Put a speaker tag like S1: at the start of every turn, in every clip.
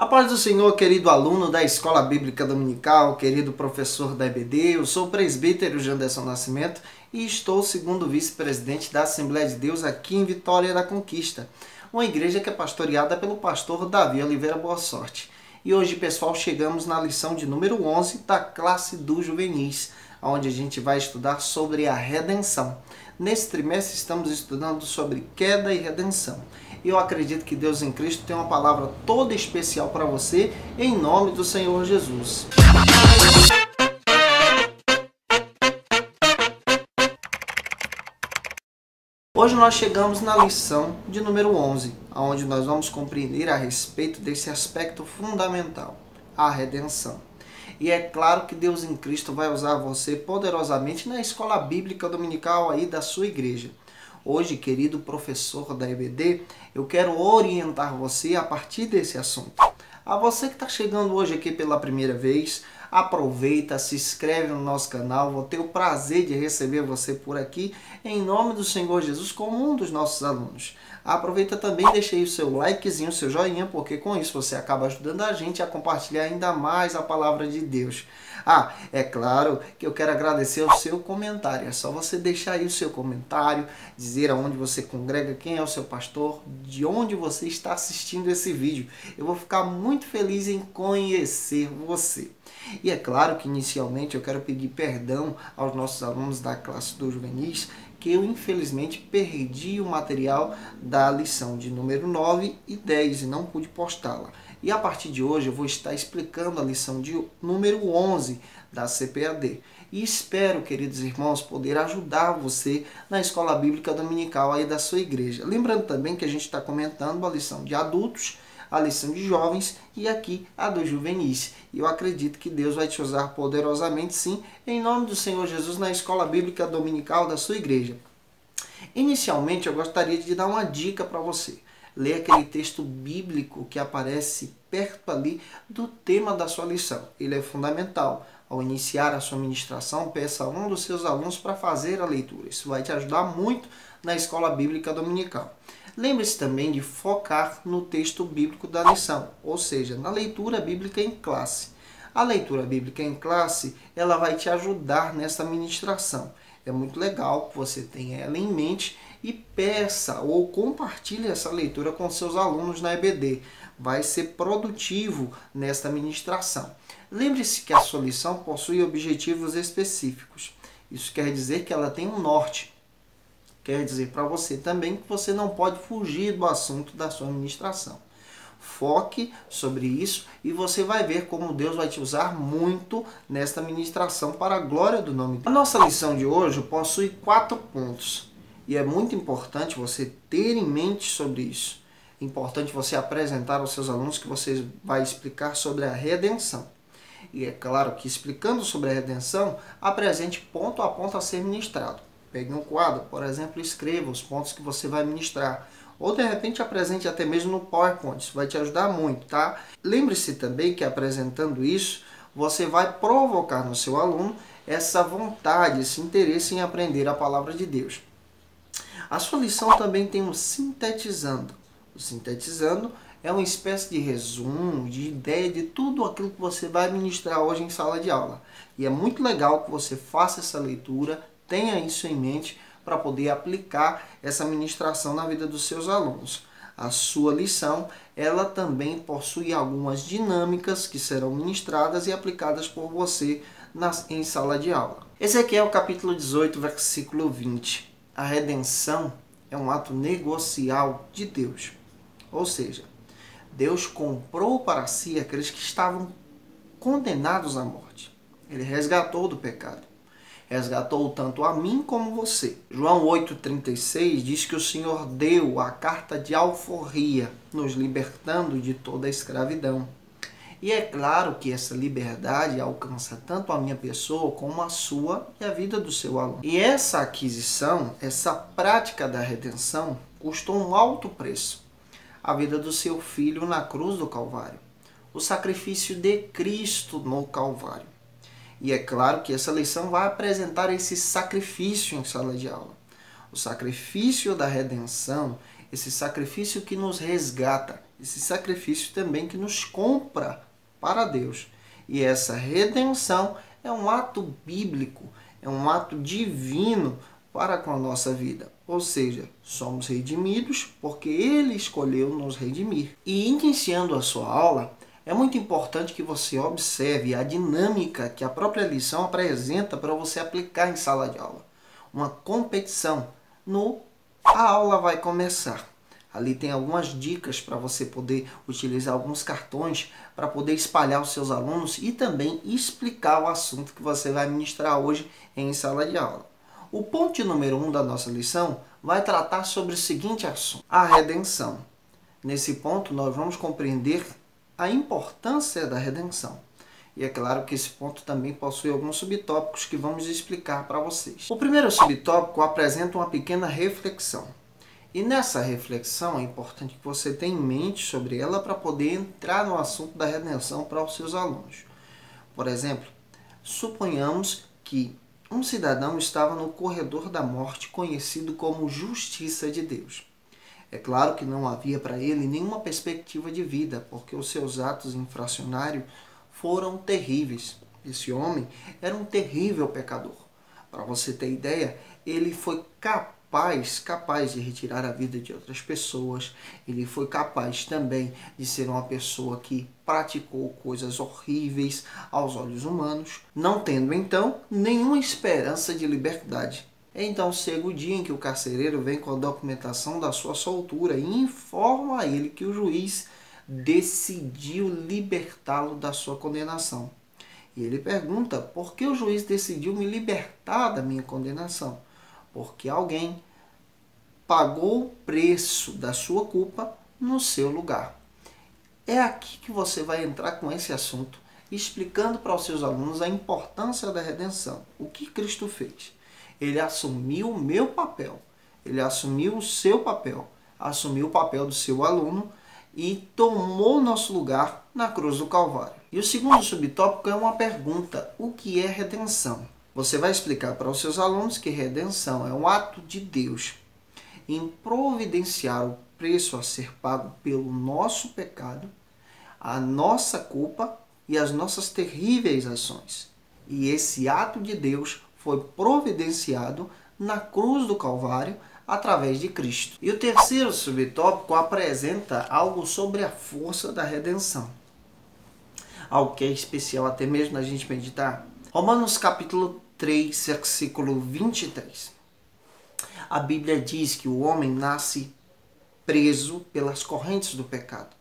S1: A paz do Senhor, querido aluno da Escola Bíblica Dominical, querido professor da EBD, eu sou o presbítero Janderson Nascimento e estou segundo vice-presidente da Assembleia de Deus aqui em Vitória da Conquista, uma igreja que é pastoreada pelo pastor Davi Oliveira Boa Sorte. E hoje, pessoal, chegamos na lição de número 11 da classe dos juvenis, onde a gente vai estudar sobre a redenção. Nesse trimestre estamos estudando sobre queda e redenção. Eu acredito que Deus em Cristo tem uma palavra toda especial para você, em nome do Senhor Jesus. Hoje nós chegamos na lição de número 11, onde nós vamos compreender a respeito desse aspecto fundamental, a redenção. E é claro que Deus em Cristo vai usar você poderosamente na escola bíblica dominical aí da sua igreja. Hoje, querido professor da EBD, eu quero orientar você a partir desse assunto. A você que está chegando hoje aqui pela primeira vez, aproveita, se inscreve no nosso canal, vou ter o prazer de receber você por aqui, em nome do Senhor Jesus, como um dos nossos alunos. Aproveita também, deixa aí o seu likezinho, o seu joinha, porque com isso você acaba ajudando a gente a compartilhar ainda mais a palavra de Deus. É claro que eu quero agradecer o seu comentário. É só você deixar aí o seu comentário, dizer aonde você congrega, quem é o seu pastor, de onde você está assistindo esse vídeo. Eu vou ficar muito feliz em conhecer você. E é claro que inicialmente eu quero pedir perdão aos nossos alunos da classe dos juvenis, que eu infelizmente perdi o material da lição de número 9 e 10 e não pude postá-la. E a partir de hoje eu vou estar explicando a lição de número 11 da CPAD. E espero, queridos irmãos, poder ajudar você na escola bíblica dominical aí da sua igreja. Lembrando também que a gente está comentando a lição de adultos, a lição de jovens e aqui a dos juvenis. E eu acredito que Deus vai te usar poderosamente, sim, em nome do Senhor Jesus, na escola bíblica dominical da sua igreja. Inicialmente, eu gostaria de dar uma dica para você. Leia aquele texto bíblico que aparece perto ali do tema da sua lição. Ele é fundamental. Ao iniciar a sua ministração, peça a um dos seus alunos para fazer a leitura. Isso vai te ajudar muito na escola bíblica dominical. Lembre-se também de focar no texto bíblico da lição, ou seja, na leitura bíblica em classe. A leitura bíblica em classe, ela vai te ajudar nessa ministração. É muito legal que você tenha ela em mente e peça ou compartilhe essa leitura com seus alunos na EBD. Vai ser produtivo nesta ministração. Lembre-se que a sua lição possui objetivos específicos. Isso quer dizer que ela tem um norte. Quer dizer para você também que você não pode fugir do assunto da sua ministração. Foque sobre isso e você vai ver como Deus vai te usar muito nesta ministração para a glória do nome dele. A nossa lição de hoje possui 4 pontos e é muito importante você ter em mente sobre isso. É importante você apresentar aos seus alunos que você vai explicar sobre a redenção. E é claro que explicando sobre a redenção, apresente ponto a ponto a ser ministrado. Pegue um quadro, por exemplo, escreva os pontos que você vai ministrar. Ou, de repente, apresente até mesmo no PowerPoint. Isso vai te ajudar muito, tá? Lembre-se também que, apresentando isso, você vai provocar no seu aluno essa vontade, esse interesse em aprender a palavra de Deus. A sua lição também tem um sintetizando. O sintetizando é uma espécie de resumo, de ideia de tudo aquilo que você vai ministrar hoje em sala de aula. E é muito legal que você faça essa leitura, tenha isso em mente para poder aplicar essa ministração na vida dos seus alunos. A sua lição, ela também possui algumas dinâmicas que serão ministradas e aplicadas por você em sala de aula. Ezequiel capítulo 18, versículo 20. A redenção é um ato negocial de Deus. Ou seja, Deus comprou para si aqueles que estavam condenados à morte. Ele resgatou do pecado. Resgatou tanto a mim como você. João 8,36 diz que o Senhor deu a carta de alforria, nos libertando de toda a escravidão. E é claro que essa liberdade alcança tanto a minha pessoa como a sua e a vida do seu aluno. E essa aquisição, essa prática da redenção, custou um alto preço. A vida do seu filho na cruz do Calvário. O sacrifício de Cristo no Calvário. E é claro que essa lição vai apresentar esse sacrifício em sala de aula. O sacrifício da redenção, esse sacrifício que nos resgata, esse sacrifício também que nos compra para Deus. E essa redenção é um ato bíblico, é um ato divino para com a nossa vida. Ou seja, somos redimidos porque Ele escolheu nos redimir. E iniciando a sua aula, é muito importante que você observe a dinâmica que a própria lição apresenta para você aplicar em sala de aula. Uma competição. A aula vai começar. Ali tem algumas dicas para você poder utilizar alguns cartões para poder espalhar aos seus alunos e também explicar o assunto que você vai ministrar hoje em sala de aula. O ponto número 1 da nossa lição vai tratar sobre o seguinte assunto: a redenção. Nesse ponto nós vamos compreender a importância da redenção. E é claro que esse ponto também possui alguns subtópicos que vamos explicar para vocês. O primeiro subtópico apresenta uma pequena reflexão. E nessa reflexão é importante que você tenha em mente sobre ela para poder entrar no assunto da redenção para os seus alunos. Por exemplo, suponhamos que um cidadão estava no corredor da morte, conhecido como Justiça de Deus. É claro que não havia para ele nenhuma perspectiva de vida, porque os seus atos infracionários foram terríveis. Esse homem era um terrível pecador. Para você ter ideia, ele foi capaz de retirar a vida de outras pessoas. Ele foi capaz também de ser uma pessoa que praticou coisas horríveis aos olhos humanos, não tendo então nenhuma esperança de liberdade. Então chega o dia em que o carcereiro vem com a documentação da sua soltura e informa a ele que o juiz decidiu libertá-lo da sua condenação. E ele pergunta: por que o juiz decidiu me libertar da minha condenação? Porque alguém pagou o preço da sua culpa no seu lugar. É aqui que você vai entrar com esse assunto, explicando para os seus alunos a importância da redenção. O que Cristo fez? Ele assumiu o meu papel, ele assumiu o seu papel, assumiu o papel do seu aluno e tomou o nosso lugar na cruz do Calvário. E o segundo subtópico é uma pergunta: o que é redenção? Você vai explicar para os seus alunos que redenção é um ato de Deus em providenciar o preço a ser pago pelo nosso pecado, a nossa culpa e as nossas terríveis ações. E esse ato de Deus foi providenciado na cruz do Calvário através de Cristo. E o terceiro subtópico apresenta algo sobre a força da redenção. Algo que é especial até mesmo a gente meditar. Romanos capítulo 3, versículo 23. A Bíblia diz que o homem nasce preso pelas correntes do pecado.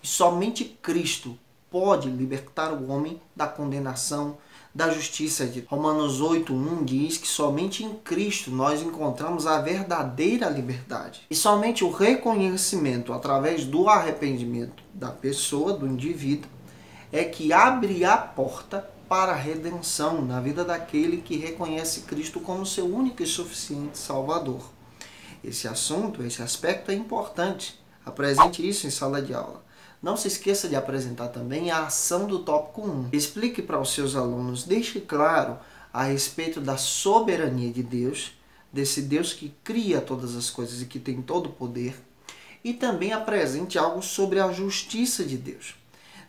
S1: E somente Cristo pode libertar o homem da condenação, da justiça de Deus. Romanos 8:1 diz que somente em Cristo nós encontramos a verdadeira liberdade. E somente o reconhecimento através do arrependimento da pessoa, do indivíduo, é que abre a porta para a redenção na vida daquele que reconhece Cristo como seu único e suficiente Salvador. Esse assunto, esse aspecto é importante. Apresente isso em sala de aula. Não se esqueça de apresentar também a ação do tópico 1. Explique para os seus alunos, deixe claro a respeito da soberania de Deus, desse Deus que cria todas as coisas e que tem todo o poder, e também apresente algo sobre a justiça de Deus.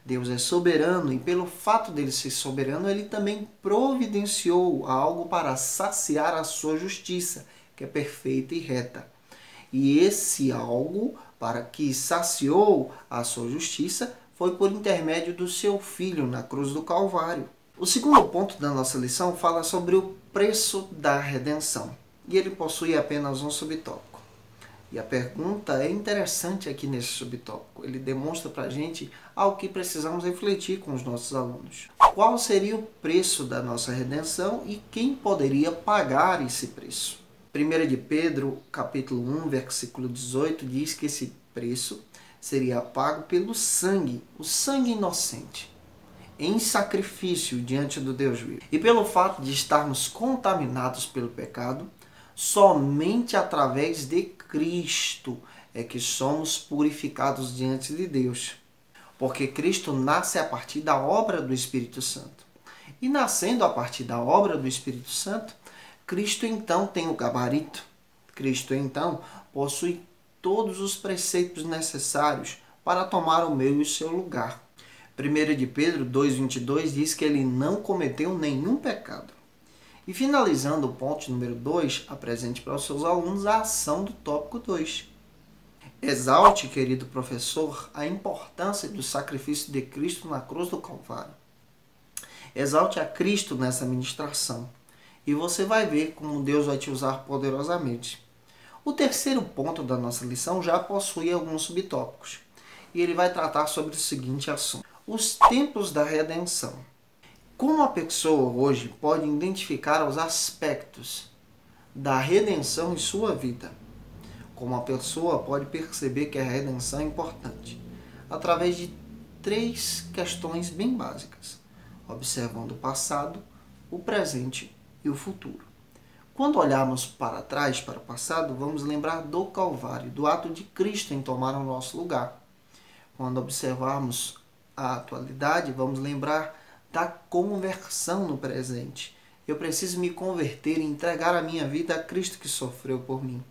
S1: Deus é soberano e pelo fato dele ser soberano, ele também providenciou algo para saciar a sua justiça, que é perfeita e reta. E esse algo para que saciou a sua justiça foi por intermédio do seu Filho na cruz do Calvário. O segundo ponto da nossa lição fala sobre o preço da redenção. E ele possui apenas um subtópico. E a pergunta é interessante aqui nesse subtópico. Ele demonstra para a gente algo que precisamos refletir com os nossos alunos. Qual seria o preço da nossa redenção e quem poderia pagar esse preço? 1 de Pedro, capítulo 1, versículo 18, diz que esse preço seria pago pelo sangue, o sangue inocente, em sacrifício diante do Deus vivo. E pelo fato de estarmos contaminados pelo pecado, somente através de Cristo é que somos purificados diante de Deus. Porque Cristo nasce a partir da obra do Espírito Santo. E nascendo a partir da obra do Espírito Santo, Cristo então tem o gabarito. Cristo então possui todos os preceitos necessários para tomar o meu e o seu lugar. 1 de Pedro 2,22 diz que ele não cometeu nenhum pecado. E finalizando o ponto número 2, apresente para os seus alunos a ação do tópico 2. Exalte, querido professor, a importância do sacrifício de Cristo na cruz do Calvário. Exalte a Cristo nessa ministração e você vai ver como Deus vai te usar poderosamente. O terceiro ponto da nossa lição já possui alguns subtópicos e ele vai tratar sobre o seguinte assunto: os tempos da redenção. Como a pessoa hoje pode identificar os aspectos da redenção em sua vida? Como a pessoa pode perceber que a redenção é importante? Através de 3 questões bem básicas, observando o passado, o presente e o futuro. Quando olharmos para trás, para o passado, vamos lembrar do Calvário, do ato de Cristo em tomar o nosso lugar. Quando observarmos a atualidade, vamos lembrar da conversão no presente. Eu preciso me converter e entregar a minha vida a Cristo que sofreu por mim.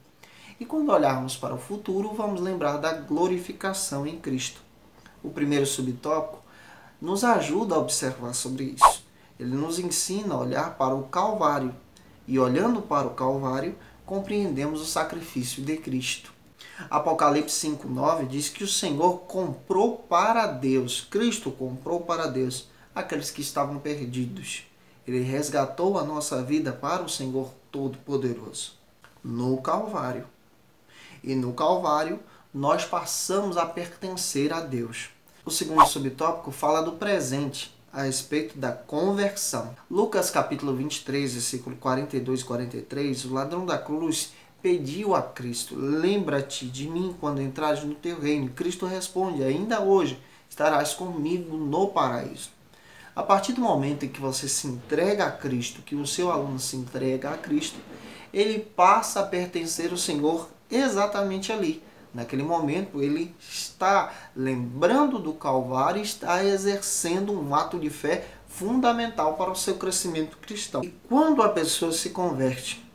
S1: E quando olharmos para o futuro, vamos lembrar da glorificação em Cristo. O primeiro subtópico nos ajuda a observar sobre isso. Ele nos ensina a olhar para o Calvário. E olhando para o Calvário, compreendemos o sacrifício de Cristo. Apocalipse 5,9 diz que o Senhor comprou para Deus, Cristo comprou para Deus, aqueles que estavam perdidos. Ele resgatou a nossa vida para o Senhor Todo-Poderoso. No Calvário. E no Calvário, nós passamos a pertencer a Deus. O segundo subtópico fala do presente, a respeito da conversão. Lucas capítulo 23, versículo 42 e 43, o ladrão da cruz pediu a Cristo: lembra-te de mim quando entrares no teu reino. Cristo responde: ainda hoje estarás comigo no paraíso. A partir do momento em que você se entrega a Cristo, que o seu aluno se entrega a Cristo, ele passa a pertencer ao Senhor exatamente ali. Naquele momento, ele está lembrando do Calvário e está exercendo um ato de fé fundamental para o seu crescimento cristão. E quando a pessoa se converte,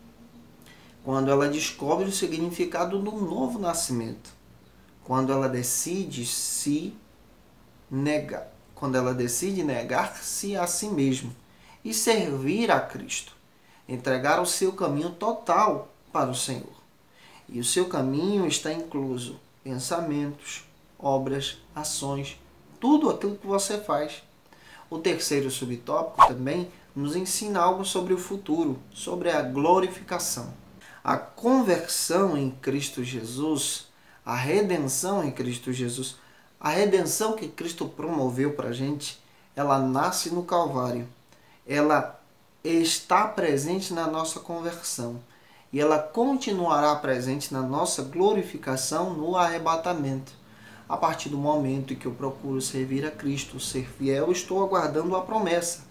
S1: quando ela descobre o significado do novo nascimento, quando ela decide se negar, quando ela decide negar-se a si mesma e servir a Cristo, entregar o seu caminho total para o Senhor. E o seu caminho está incluso pensamentos, obras, ações, tudo aquilo que você faz. O terceiro subtópico também nos ensina algo sobre o futuro, sobre a glorificação. A conversão em Cristo Jesus, a redenção em Cristo Jesus, a redenção que Cristo promoveu para a gente, ela nasce no Calvário. Ela está presente na nossa conversão. E ela continuará presente na nossa glorificação no arrebatamento. A partir do momento em que eu procuro servir a Cristo, ser fiel, estou aguardando a promessa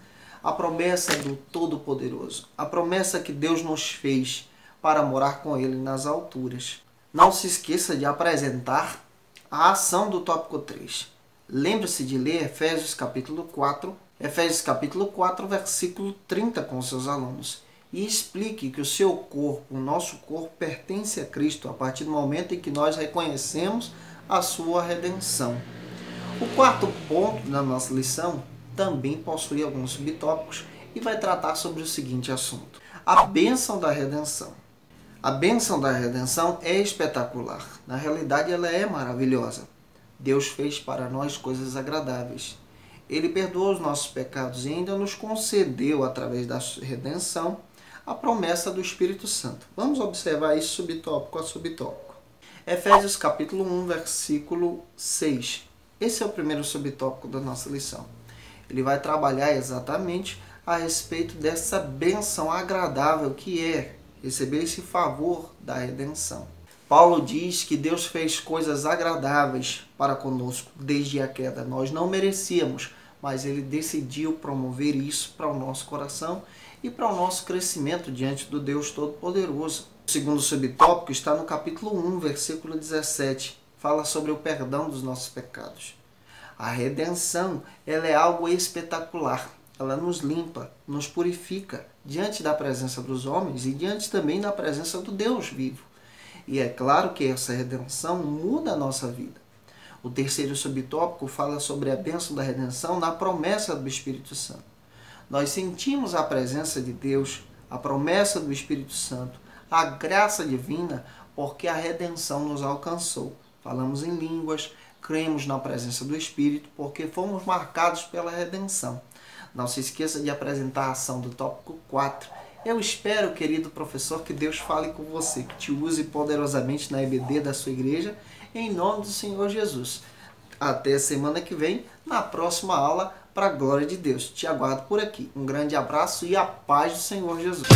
S1: do Todo-Poderoso, a promessa que Deus nos fez para morar com Ele nas alturas. Não se esqueça de apresentar a ação do tópico 3. Lembre-se de ler Efésios capítulo 4, versículo 30 com seus alunos. E explique que o seu corpo, o nosso corpo, pertence a Cristo a partir do momento em que nós reconhecemos a sua redenção. O quarto ponto da nossa lição também possui alguns subtópicos e vai tratar sobre o seguinte assunto: a bênção da redenção. A bênção da redenção é espetacular. Na realidade, ela é maravilhosa. Deus fez para nós coisas agradáveis. Ele perdoou os nossos pecados e ainda nos concedeu, através da redenção, a promessa do Espírito Santo. Vamos observar isso subtópico a subtópico. Efésios capítulo 1, versículo 6. Esse é o primeiro subtópico da nossa lição. Ele vai trabalhar exatamente a respeito dessa bênção agradável que é receber esse favor da redenção. Paulo diz que Deus fez coisas agradáveis para conosco desde a queda. Nós não merecíamos, mas Ele decidiu promover isso para o nosso coração e para o nosso crescimento diante do Deus Todo-Poderoso. O segundo subtópico está no capítulo 1, versículo 17. Fala sobre o perdão dos nossos pecados. A redenção, ela é algo espetacular. Ela nos limpa, nos purifica diante da presença dos homens e diante também da presença do Deus vivo. E é claro que essa redenção muda a nossa vida. O terceiro subtópico fala sobre a bênção da redenção na promessa do Espírito Santo. Nós sentimos a presença de Deus, a promessa do Espírito Santo, a graça divina, porque a redenção nos alcançou. Falamos em línguas, cremos na presença do Espírito, porque fomos marcados pela redenção. Não se esqueça de apresentar a ação do tópico 4. Eu espero, querido professor, que Deus fale com você, que te use poderosamente na EBD da sua igreja, em nome do Senhor Jesus. Até a semana que vem, na próxima aula, para a glória de Deus. Te aguardo por aqui. Um grande abraço e a paz do Senhor Jesus.